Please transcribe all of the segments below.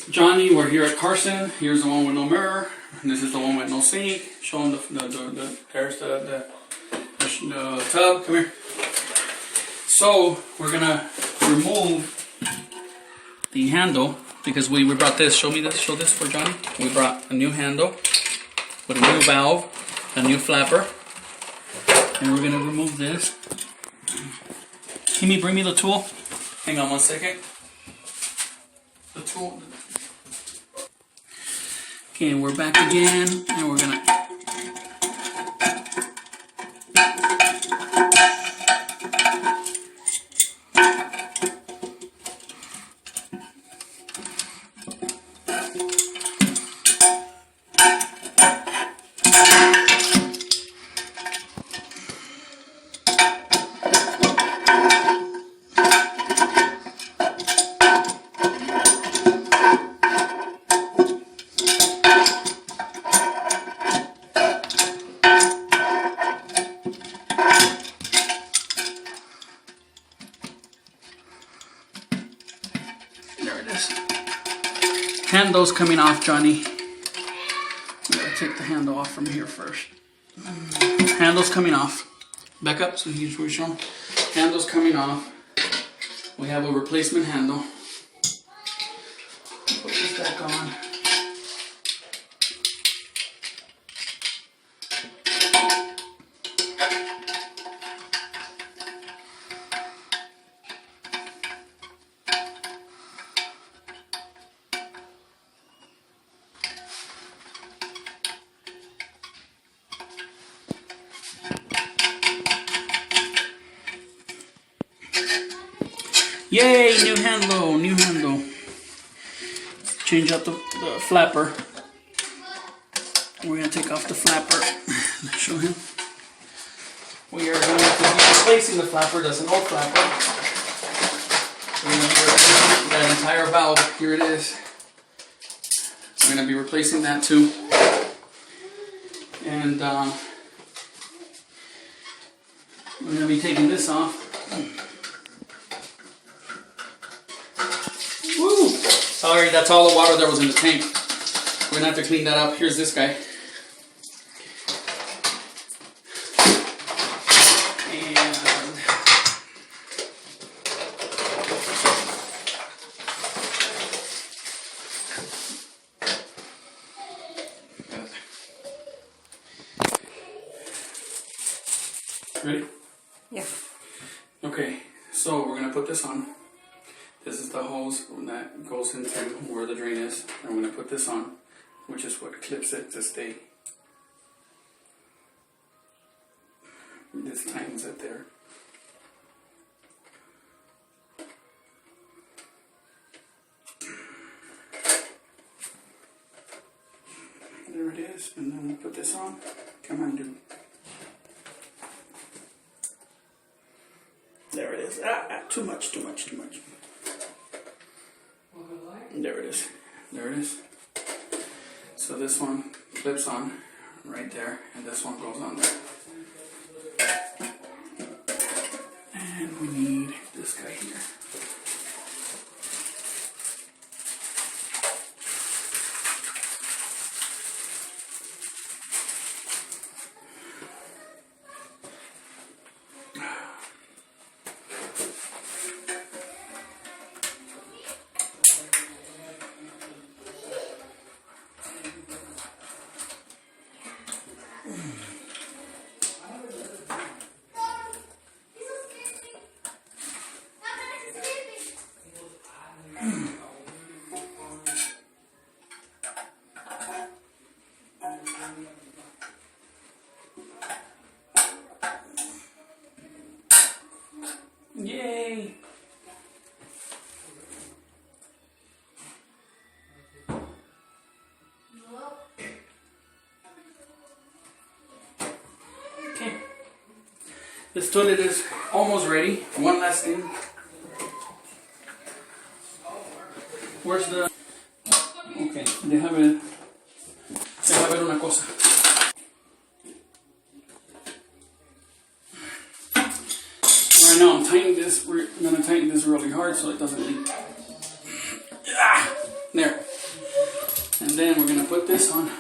Johnny, we're here at Carson. Here's the one with no mirror. And this is the one with no sink. Show him there's the tub. Come here. So we're gonna remove the handle because we brought this. Show this for Johnny. We brought a new handle with a new valve, a new flapper, and we're gonna remove this. Kimmy, bring me the tool. Hang on one second. The tool. Okay, we're back again, and we're gonna. Handle's coming off, Johnny. I'm gonna take the handle off from here first. Handle's coming off. Back up so you can show them. Handle's coming off. We have a replacement handle. Put this back on. Yay, new handle, new handle. Change out the flapper. We're gonna take off the flapper. Show him. We are going to be replacing the flapper. That's an old flapper. We're gonna be replacing that entire valve. Here it is. We're gonna be replacing that too. And we're gonna be taking this off. Woo! Sorry, that's all the water that was in the tank. We're gonna have to clean that up. Here's this guy. Ready? Yeah. Okay, so we're gonna put this on. This is the hose that goes into where the drain is. And I'm going to put this on, which is what clips it to stay. This tightens it there. There it is. And then we'll put this on. Come on, dude. There it is. Too much. There it is. There it is. So this one clips on right there, and this one goes on there. And we need this guy here. Yay! Okay. This toilet is almost ready. One last thing. Where's the... Okay, déjame ver una cosa. Right now I'm tightening this. We're going to tighten this really hard so it doesn't leak. There. And then we're gonna put this on.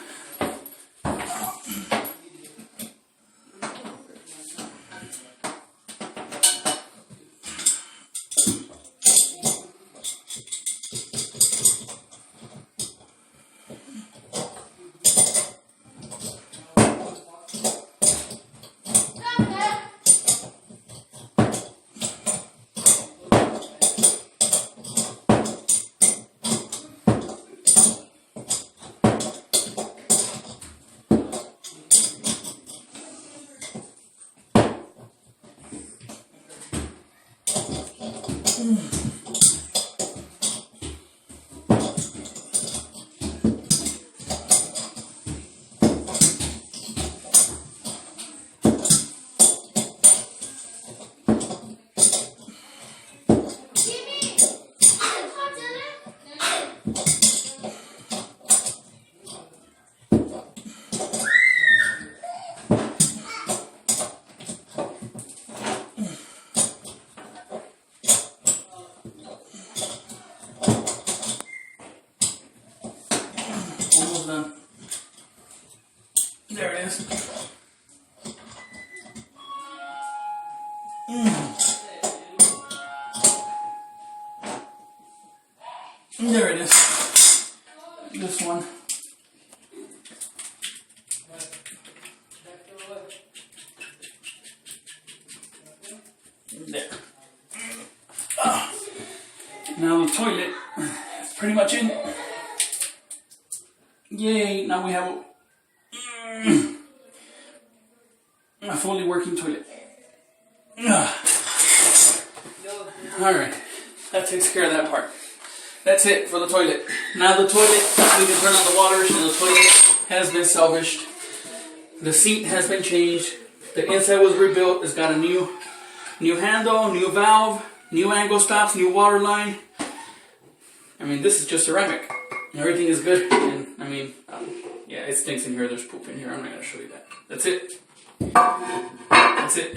Almost done. There it is. There it is. This one. There. Now the toilet is pretty much in. Yay, now we have a fully working toilet. Alright, that takes care of that part. That's it for the toilet. Now the toilet, we can turn on the water, and the toilet has been salvaged. The seat has been changed. The inside was rebuilt. It's got a new handle, new valve, new angle stops, new water line. I mean, this is just ceramic. Everything is good, and I mean, yeah, it stinks in here. There's poop in here. I'm not gonna show you that. That's it. That's it.